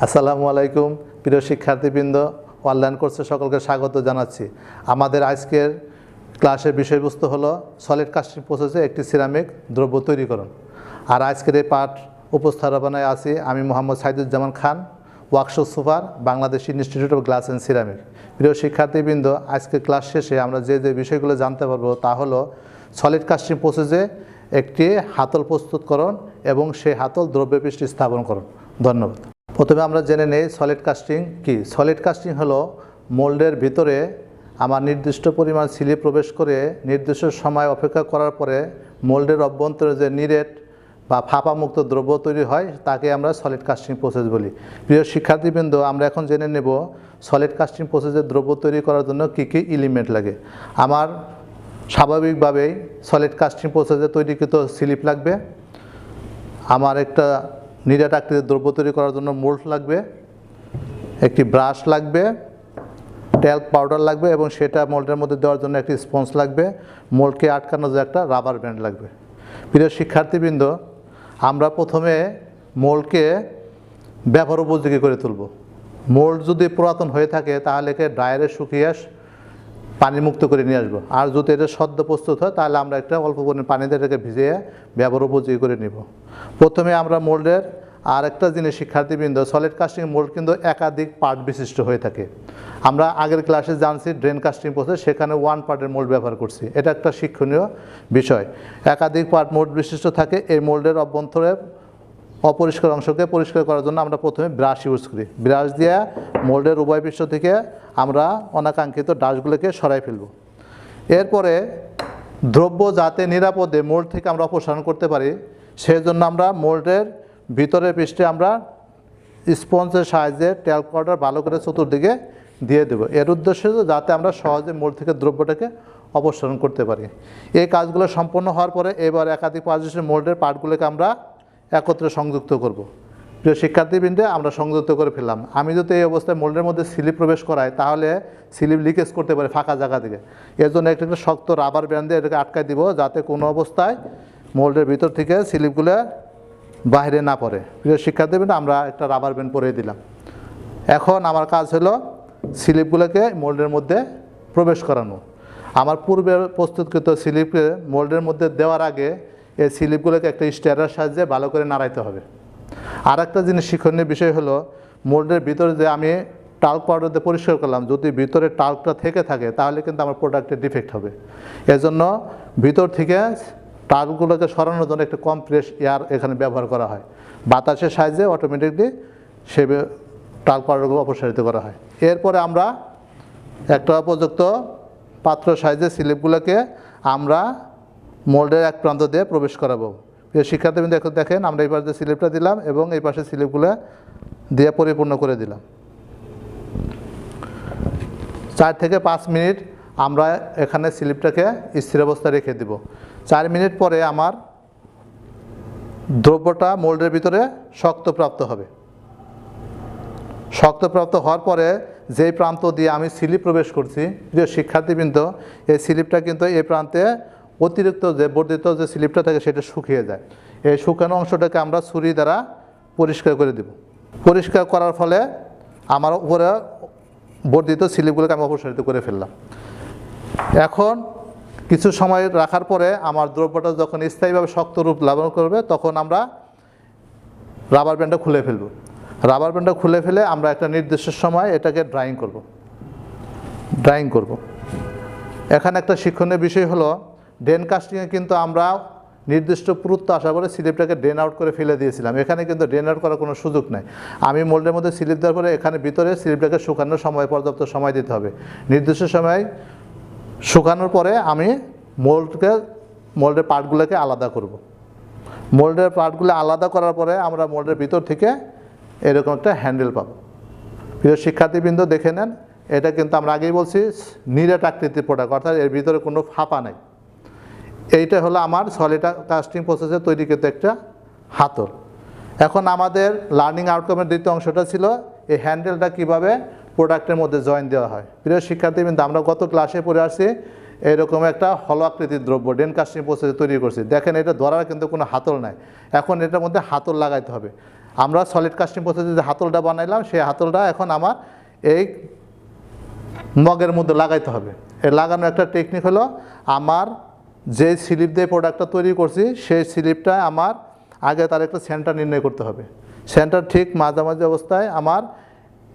আসসালামু আলাইকুম প্রিয় শিক্ষার্থীবৃন্দ, অনলাইন কোর্সে সকলকে স্বাগত জানাচ্ছি। আমাদের আজকের ক্লাসের বিষয়বস্তু হলো সলিড কাস্টিং প্রসেসে একটি সিরামিক দ্রব্য তৈরিকরণ। আর আজকের এই পাঠ উপস্থাপনায় আছি আমি Mohammad Saiduzzaman Khan, workshop super, Bangladesh institute of glass and ceramic. প্রিয় শিক্ষার্থীবৃন্দ, আজকে ক্লাস শেষে আমরা যে বিষয়গুলো জানতে পারবো তা হলো সলিড কাস্টিং প্রসেসে একটি হাতল প্রস্তুতকরণ এবং সেই হাতল দ্রব্যপৃষ্ঠে স্থাপনকরণ। ধন্যবাদ। প্রথমে আমরা জেনে নেই সলিড কাস্টিং কি। সলিড কাস্টিং হলো মোল্ডের ভিতরে আমার নির্দিষ্ট পরিমাণ সিলি প্রবেশ করে নির্দিষ্ট সময় অপেক্ষা করার পরে মোল্ডের অভ্যন্তরে যে নিরেট বা ফাঁপামুক্ত দ্রব্য তৈরি হয় তাকে আমরা সলিড কাস্টিং প্রসেস বলি। প্রিয় শিক্ষার্থীবৃন্দ, আমরা এখন জেনে নেব সলিড কাস্টিং প্রসেসের দ্রব্য তৈরি করার জন্য কী কী এলিমেন্ট লাগে। আমার স্বাভাবিকভাবেই সলিড কাস্টিং প্রসেসে তৈরিকৃত স্লিপ লাগবে, আমার একটা নিরেট আকৃতির দ্রব্য তৈরি করার জন্য মোল্ড লাগবে, একটি ব্রাশ লাগবে, ট্যাল্ক পাউডার লাগবে এবং সেটা মোল্ডের মধ্যে দেওয়ার জন্য একটি স্পঞ্জ লাগবে, মোল্ডকে আটকানোর জন্য একটা রাবার ব্যান্ড লাগবে। প্রিয় শিক্ষার্থীবৃন্দ, আমরা প্রথমে মোল্ডকে ব্যবহার উপযোগী করে তুলব। মোল্ড যদি পুরাতন হয়ে থাকে তাহলে একে ড্রায়ারে শুকিয়ে পানিমুক্ত করে নিয়ে আসবো। আর যদি এটা সদ্য প্রস্তুত হয় তাহলে আমরা একটা অল্প পরিমাণ পানিতে এটাকে ভিজিয়ে ব্যবহার উপযোগী করে নিব। প্রথমে আমরা মোল্ডের আর একটা জিনিস শিক্ষার্থীবৃন্দ, সলিড কাস্টিং মোল্ড কিন্তু একাধিক পার্ট বিশিষ্ট হয়ে থাকে। আমরা আগের ক্লাসে জানছি ড্রেন কাস্টিং প্রসেস, সেখানে ওয়ান পার্টের মোল্ড ব্যবহার করছি। এটা একটা শিক্ষণীয় বিষয়। একাধিক পার্ট মোল্ড বিশিষ্ট থাকে। এই মোল্ডের অভ্যন্তরে অপরিষ্কার অংশকে পরিষ্কার করার জন্য আমরা প্রথমে ব্রাশ ইউজ করি। ব্রাশ দিয়ে মোল্ডের উভয় পৃষ্ঠ থেকে আমরা অনাকাঙ্ক্ষিত ডাস্টগুলোকে সরাই ফেলব। এরপরে দ্রব্য যাতে নিরাপদে মোল্ড থেকে আমরা অপসারণ করতে পারি সেই জন্য আমরা মোল্ডের ভিতরের পৃষ্ঠে আমরা স্পঞ্জের সাহায্যে ট্যাল্ক পাউডার ভালো করে চতুর্দিকে দিয়ে দেব। এর উদ্দেশ্য যাতে আমরা সহজে মোল্ড থেকে দ্রব্যটাকে অপসারণ করতে পারি। এই কাজগুলো সম্পন্ন হওয়ার পরে এবার একাধিক পার্টিশন মোল্ডের পার্টগুলোকে আমরা একত্রে সংযুক্ত করব। প্রিয় শিক্ষার্থীবৃন্দে, আমরা সংযুক্ত করে ফেললাম। আমি যদি এই অবস্থায় মোল্ডের মধ্যে স্লিপ প্রবেশ করাই তাহলে স্লিপ লিকেজ করতে পারে ফাঁকা জায়গা থেকে। এর জন্য একটা শক্ত রাবার ব্যান্ড দিয়ে এটাকে আটকায় দিব যাতে কোনো অবস্থায় মোল্ডের ভিতর থেকে স্লিপগুলো বাইরে না পড়ে। প্রিয় শিক্ষার্থীবৃন্দ, আমরা একটা রাবার ব্যান্ড পরিয়ে দিলাম। এখন আমার কাজ হলো স্লিপগুলোকে মোল্ডের মধ্যে প্রবেশ করানো। আমার পূর্বে প্রস্তুতকৃত স্লিপকে মোল্ডের মধ্যে দেওয়ার আগে এই স্লিপগুলোকে একটা স্টিয়ারের সাহায্যে ভালো করে নাড়াইতে হবে। আর একটা জিনিস শিক্ষণীয় বিষয় হলো মোল্ডের ভিতরে যে আমি টাল্ক পাউডার দিয়ে পরিষ্কার করলাম, যদি ভিতরে টাল্কটা থেকে থাকে তাহলে কিন্তু আমার প্রোডাক্টের ডিফেক্ট হবে। এজন্য ভিতর থেকে টাল্কগুলোকে সরানোর জন্য একটা কম্প্রেস এয়ার এখানে ব্যবহার করা হয়। বাতাসের সাহায্যে অটোমেটিকলি সে টাল্ক পাউডারগুলো অপসারিত করা হয়। এরপরে আমরা একটা উপযুক্ত পাত্র সাহায্যে স্লিপগুলোকে আমরা মোল্ডের এক প্রান্ত দিয়ে প্রবেশ করাবো। শিক্ষার্থীবৃন্দ, এখন দেখেন আমরা এই পাশে স্লিপটা দিলাম এবং এই পাশে স্লিপগুলো দিয়ে পরিপূর্ণ করে দিলাম। 4 থেকে 5 মিনিট আমরা এখানে স্লিপটাকে স্থির অবস্থায় রেখে দিব। 4 মিনিট পরে আমার দ্রব্যটা মোল্ডের ভিতরে শক্তপ্রাপ্ত হবে। শক্তপ্রাপ্ত হওয়ার পরে যেই প্রান্ত দিয়ে আমি স্লিপ প্রবেশ করছি, যে শিক্ষার্থীবৃন্দ, এই স্লিপটা কিন্তু এই প্রান্তে অতিরিক্ত যে বর্ধিত যে স্লিপটা থাকে সেটা শুকিয়ে যায়। এই শুকানো অংশটাকে আমরা ছুরি দ্বারা পরিষ্কার করে দেব। পরিষ্কার করার ফলে আমার উপরে বর্ধিত স্লিপগুলোকে আমি অপসারিত করে ফেললাম। এখন কিছু সময় রাখার পরে আমার দ্রব্যটা যখন স্থায়ীভাবে শক্ত রূপ লাভ করবে তখন আমরা রাবার ব্যান্ডটা খুলে ফেলব। রাবার ব্যান্ডটা খুলে ফেলে আমরা একটা নির্দিষ্ট সময় এটাকে ড্রাইং করব। এখানে একটা শিক্ষণীয় বিষয় হলো ড্রেন কাস্টিংয়ে কিন্তু আমরা নির্দিষ্ট পুরুত্ব আশা করে স্লিপটাকে ড্রেন আউট করে ফেলে দিয়েছিলাম। এখানে কিন্তু ড্রেন আউট করার কোনো সুযোগ নাই। আমি মোল্ডের মধ্যে স্লিপ দেওয়ার পরে এখানে ভিতরে স্লিপটাকে শুকানোর সময় পর্যাপ্ত সময় দিতে হবে। নির্দিষ্ট সময় শুকানোর পরে আমি মোল্ডের পার্টগুলোকে আলাদা করব। মোল্ডের পার্টগুলো আলাদা করার পরে আমরা মোল্ডের ভিতর থেকে এরকম একটা হ্যান্ডেল পাবো। প্রিয় শিক্ষার্থীবৃন্দ, দেখে নেন, এটা কিন্তু আমরা আগেই বলছি নিরেট আকৃতির প্রোডাক্ট, অর্থাৎ এর ভিতরে কোনো ফাঁপা নাই। এইটা হলো আমার সলিড কাস্টিং প্রসেসে তৈরিকৃত একটা হাতল। এখন আমাদের লার্নিং আউটকামের দ্বিতীয় অংশটা ছিল এই হ্যান্ডেলটা কীভাবে প্রোডাক্টের মধ্যে জয়েন দেওয়া হয়। প্রিয় শিক্ষার্থীবৃন্দ, আমরা গত ক্লাসে পড়ে আসছি এরকম একটা হলো আকৃতির দ্রব্য ড্রেন কাস্টিং প্রসেসে তৈরি করছি। দেখেন, এটা ধরার কিন্তু কোনো হাতল নাই। এখন এটার মধ্যে হাতল লাগাইতে হবে। আমরা সলিড কাস্টিং প্রসেসে যে হাতলটা বানাইলাম সেই হাতলটা এখন আমার এই মগের মধ্যে লাগাইতে হবে। এই লাগানোর একটা টেকনিক হলো, আমার যে স্লিপ দিয়ে প্রোডাক্টটা তৈরি করছি সেই স্লিপটা আমার আগে তার একটা সেন্টার নির্ণয় করতে হবে। সেন্টার ঠিক মাঝামাঝি অবস্থায় আমার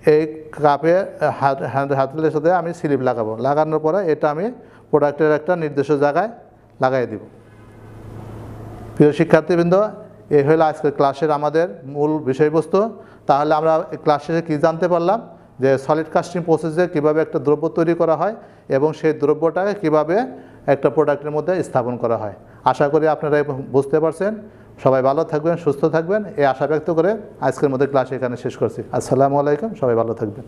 এই কাপে হাতলের সাথে আমি স্লিপ লাগাবো। লাগানোর পরে এটা আমি প্রোডাক্টের একটা নির্দিষ্ট জায়গায় লাগাই দিব। প্রিয় শিক্ষার্থীবৃন্দ, এই হলো আজকের ক্লাসের আমাদের মূল বিষয়বস্তু। তাহলে আমরা ক্লাস শেষে কী জানতে পারলাম, যে সলিড কাস্টিং প্রসেসে কীভাবে একটা দ্রব্য তৈরি করা হয় এবং সেই দ্রব্যটাকে কীভাবে একটা প্রোডাক্টের মধ্যে স্থাপন করা হয়। আশা করি আপনারা বুঝতে পারছেন। সবাই ভালো থাকবেন, সুস্থ থাকবেন, এই আশা ব্যক্ত করে আজকের মধ্যে ক্লাস এখানে শেষ করছি। আসসালামু আলাইকুম, সবাই ভালো থাকবেন।